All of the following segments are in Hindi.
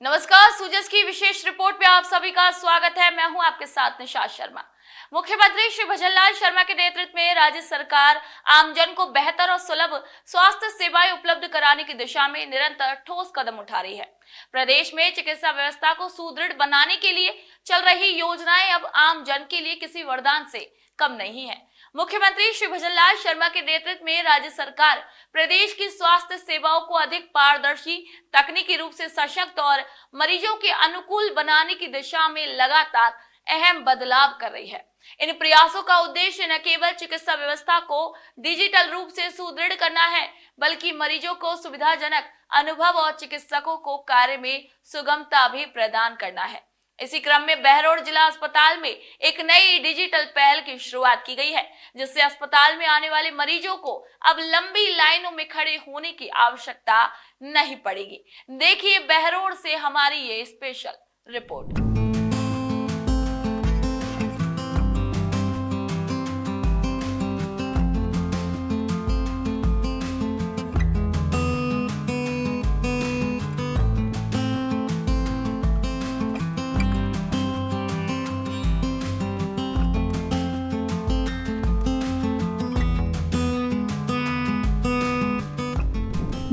नमस्कार, सूजस की विशेष रिपोर्ट पे आप सभी का स्वागत है। मैं हूं आपके साथ निशा शर्मा। मुख्यमंत्री श्री भजनलाल शर्मा के नेतृत्व में राज्य सरकार आमजन को बेहतर और सुलभ स्वास्थ्य सेवाएं उपलब्ध कराने की दिशा में निरंतर ठोस कदम उठा रही है। प्रदेश में चिकित्सा व्यवस्था को सुदृढ़ बनाने के लिए चल रही योजनाएं अब आम जन के लिए किसी वरदान से कम नहीं है। मुख्यमंत्री श्री भजनलाल शर्मा के नेतृत्व में राज्य सरकार प्रदेश की स्वास्थ्य सेवाओं को अधिक पारदर्शी, तकनीकी रूप से सशक्त और मरीजों के अनुकूल बनाने की दिशा में लगातार अहम बदलाव कर रही है। इन प्रयासों का उद्देश्य न केवल चिकित्सा व्यवस्था को डिजिटल रूप से सुदृढ़ करना है, बल्कि मरीजों को सुविधाजनक अनुभव और चिकित्सकों को कार्य में सुगमता भी प्रदान करना है। इसी क्रम में बहरोड जिला अस्पताल में एक नई डिजिटल पहल की शुरुआत की गई है, जिससे अस्पताल में आने वाले मरीजों को अब लंबी लाइनों में खड़े होने की आवश्यकता नहीं पड़ेगी। देखिए बहरोड से हमारी ये स्पेशल रिपोर्ट।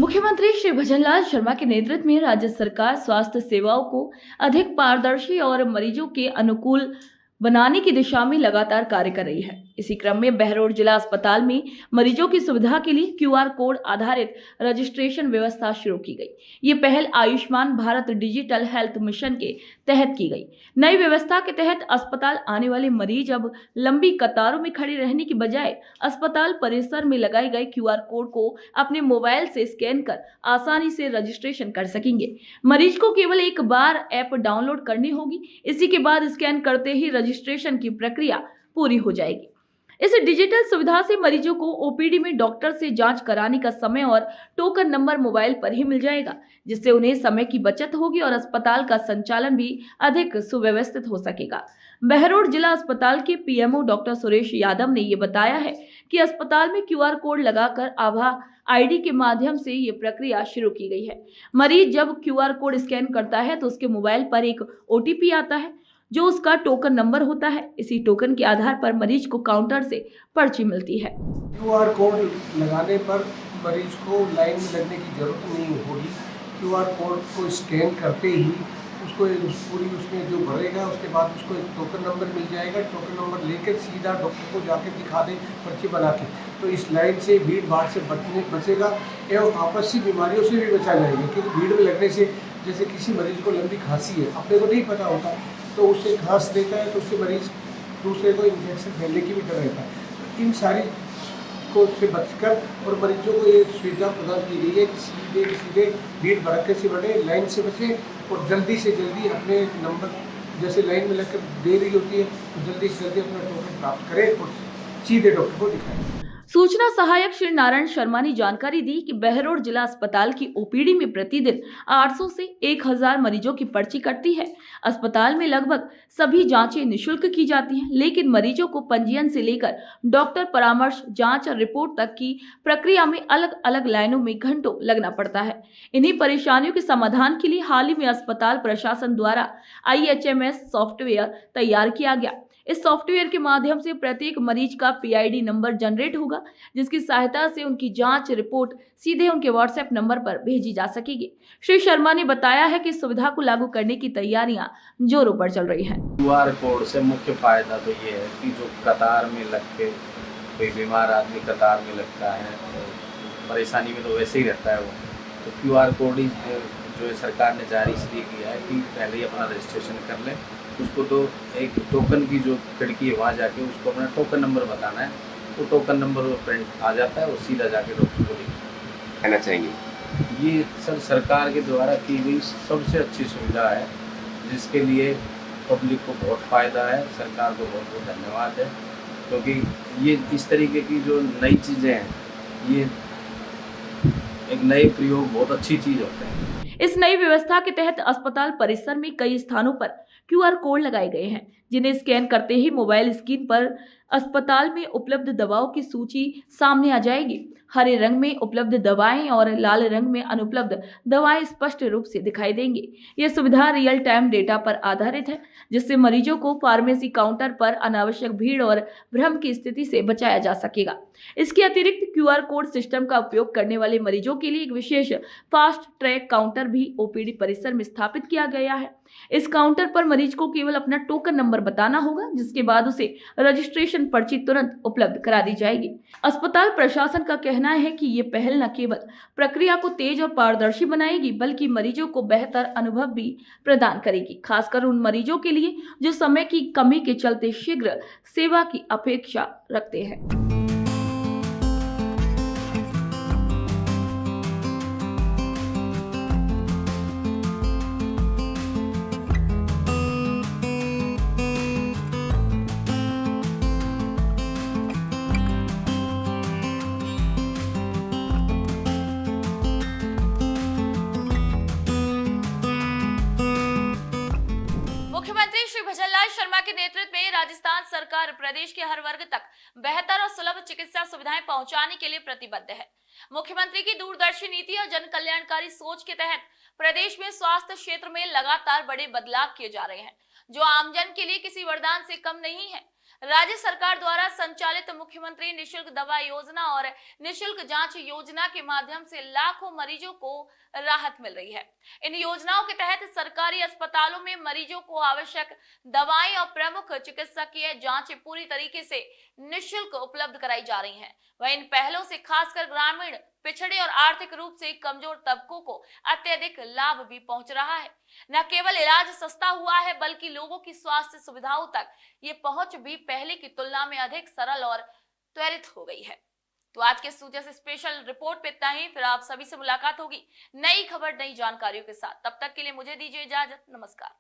मुख्यमंत्री श्री भजनलाल शर्मा के नेतृत्व में राज्य सरकार स्वास्थ्य सेवाओं को अधिक पारदर्शी और मरीजों के अनुकूल बनाने की दिशा में लगातार कार्य कर रही है। इसी क्रम में बहरोड जिला अस्पताल में मरीजों की सुविधा के लिए क्यूआर कोड आधारित रजिस्ट्रेशन व्यवस्था शुरू की गई। ये पहल Ayushman Bharat digital health mission के तहत की गई। नई व्यवस्था के तहत अस्पताल आने वाले मरीज अब लंबी कतारों में खड़े रहने की बजाय अस्पताल परिसर में लगाए गए क्यूआर कोड को अपने मोबाइल से स्कैन कर आसानी से रजिस्ट्रेशन कर सकेंगे। मरीज को केवल एक बार ऐप डाउनलोड करनी होगी। इसी के बाद स्कैन करते ही रजिस्ट्रेशन की प्रक्रिया पूरी हो जाएगी। इस डिजिटल सुविधा से मरीजों को ओपीडी में डॉक्टर से जांच कराने का समय और टोकन नंबर मोबाइल पर ही मिल जाएगा, जिससे उन्हें समय की बचत होगी और अस्पताल का संचालन भी अधिक सुव्यवस्थित हो सकेगा। बहरोड जिला अस्पताल के पीएमओ डॉक्टर सुरेश यादव ने ये बताया है कि अस्पताल में क्यूआर कोड लगाकर आभा आईडी के माध्यम से ये प्रक्रिया शुरू की गई है। मरीज जब क्यूआर कोड स्कैन करता है तो उसके मोबाइल पर एक ओटीपी आता है, जो उसका टोकन नंबर होता है। इसी टोकन के आधार पर मरीज को काउंटर से पर्ची मिलती है। क्यूआर कोड लगाने पर मरीज को लाइन में लगने की जरूरत नहीं होगी। क्यूआर कोड को स्कैन करते ही उसको पूरी उसमें जो भरेगा, उसके बाद उसको एक टोकन नंबर मिल जाएगा। टोकन नंबर लेकर सीधा डॉक्टर को जाके दिखा दे पर्ची बना के, तो इस लाइन से भीड़ भाड़ से बचेगा एवं आपसी बीमारियों से भी बचा जाएगा। क्योंकि भीड़ में लगने से जैसे किसी मरीज को लंबी खांसी है, अपने को नहीं पता होता, तो उससे खांस देता है तो उससे मरीज दूसरे को इन्फेक्शन फैलने की भी डर रहता है। तो इन सारी को से बचकर और मरीजों को ये सुविधा प्रदान की गई है कि सीधे भीड़ भड़के से बड़े लाइन से बचे और जल्दी से जल्दी अपने नंबर, जैसे लाइन में लगकर देरी होती है तो जल्दी से जल्दी अपना टोकन प्राप्त करें और सीधे डॉक्टर को दिखाएं। सूचना सहायक श्री नारायण शर्मा ने जानकारी दी कि बहरोड जिला अस्पताल की ओपीडी में प्रतिदिन 800 से 1000 मरीजों की पर्ची कटती है। अस्पताल में लगभग सभी जांचें निशुल्क की जाती हैं, लेकिन मरीजों को पंजीयन से लेकर डॉक्टर परामर्श, जांच और रिपोर्ट तक की प्रक्रिया में अलग अलग लाइनों में घंटों लगना पड़ता है। इन्हीं परेशानियों के समाधान के लिए हाल ही में अस्पताल प्रशासन द्वारा IHMS सॉफ्टवेयर तैयार किया गया। इस सॉफ्टवेयर के माध्यम से प्रत्येक मरीज का PID नंबर जनरेट होगा, जिसकी सहायता से उनकी जांच रिपोर्ट सीधे उनके व्हाट्सएप नंबर पर भेजी जा सकेगी। श्री शर्मा ने बताया है कि सुविधा को लागू करने की तैयारियां जोरों पर चल रही हैं। क्यूआर कोड से मुख्य फायदा तो ये है कि जो कतार में लग के कोई बीमार आदमी कतार में लगता है, तो परेशानी में तो वैसे ही रहता है वो, तो क्यूआर कोड ही जो है सरकार ने जारी इसलिए किया है कि पहले ही अपना रजिस्ट्रेशन कर लें। उसको तो एक टोकन की जो खिड़की है वहाँ जाके उसको अपना टोकन नंबर बताना है, तो टोकन नंबर वो प्रिंट आ जाता है और सीधा जाके डॉक्टर को कहना चाहिए। ये सर सरकार के द्वारा की गई सबसे अच्छी सुविधा है, जिसके लिए पब्लिक को बहुत फ़ायदा है। सरकार को बहुत बहुत धन्यवाद है, क्योंकि ये इस तरीके की जो नई चीज़ें हैं, ये एक नए प्रयोग बहुत अच्छी चीज़ होते हैं। इस नई व्यवस्था के तहत अस्पताल परिसर में कई स्थानों पर QR कोड लगाए गए हैं, जिन्हें स्कैन करते ही मोबाइल स्क्रीन पर अस्पताल में उपलब्ध दवाओं की सूची सामने आ जाएगी। हरे रंग में उपलब्ध दवाएं और लाल रंग में अनुपलब्ध दवाएं स्पष्ट रूप से दिखाई देंगी। यह सुविधा रियल टाइम डेटा पर आधारित है, जिससे मरीजों को फार्मेसी काउंटर पर अनावश्यक भीड़ और भ्रम की स्थिति से बचाया जा सकेगा। इसके अतिरिक्त QR कोड सिस्टम का उपयोग करने वाले मरीजों के लिए एक विशेष फास्ट ट्रैक काउंटर भी OPD परिसर में स्थापित किया गया है। इस काउंटर पर मरीज को केवल अपना टोकन नंबर बताना होगा, जिसके बाद उसे रजिस्ट्रेशन पर्ची तुरंत उपलब्ध करा दी जाएगी। अस्पताल प्रशासन का कहना है कि ये पहल न केवल प्रक्रिया को तेज और पारदर्शी बनाएगी, बल्कि मरीजों को बेहतर अनुभव भी प्रदान करेगी, खासकर उन मरीजों के लिए जो समय की कमी के चलते शीघ्र सेवा की अपेक्षा रखते हैं। मुख्यमंत्री श्री भजनलाल शर्मा के नेतृत्व में राजस्थान सरकार प्रदेश के हर वर्ग तक बेहतर और सुलभ चिकित्सा सुविधाएं पहुंचाने के लिए प्रतिबद्ध है। मुख्यमंत्री की दूरदर्शी नीति और जन कल्याणकारी सोच के तहत प्रदेश में स्वास्थ्य क्षेत्र में लगातार बड़े बदलाव किए जा रहे हैं, जो आमजन के लिए किसी वरदान से कम नहीं है। राज्य सरकार द्वारा संचालित मुख्यमंत्री निशुल्क दवा योजना और निशुल्क जांच योजना के माध्यम से लाखों मरीजों को राहत मिल रही है। इन योजनाओं के तहत सरकारी अस्पतालों में मरीजों को आवश्यक दवाएं और प्रमुख चिकित्सकीय जांचें पूरी तरीके से निशुल्क उपलब्ध कराई जा रही हैं। वहीं इन पहलों से खासकर ग्रामीण, पिछड़े और आर्थिक रूप से कमजोर तबकों को अत्यधिक लाभ भी पहुंच रहा है। न केवल इलाज सस्ता हुआ है, बल्कि लोगों की स्वास्थ्य सुविधाओं तक ये पहुंच भी पहले की तुलना में अधिक सरल और त्वरित हो गई है। तो आज के सूचना से स्पेशल रिपोर्ट पे इतना ही। फिर आप सभी से मुलाकात होगी नई खबर, नई जानकारियों के साथ। तब तक के लिए मुझे दीजिए इजाजत। नमस्कार।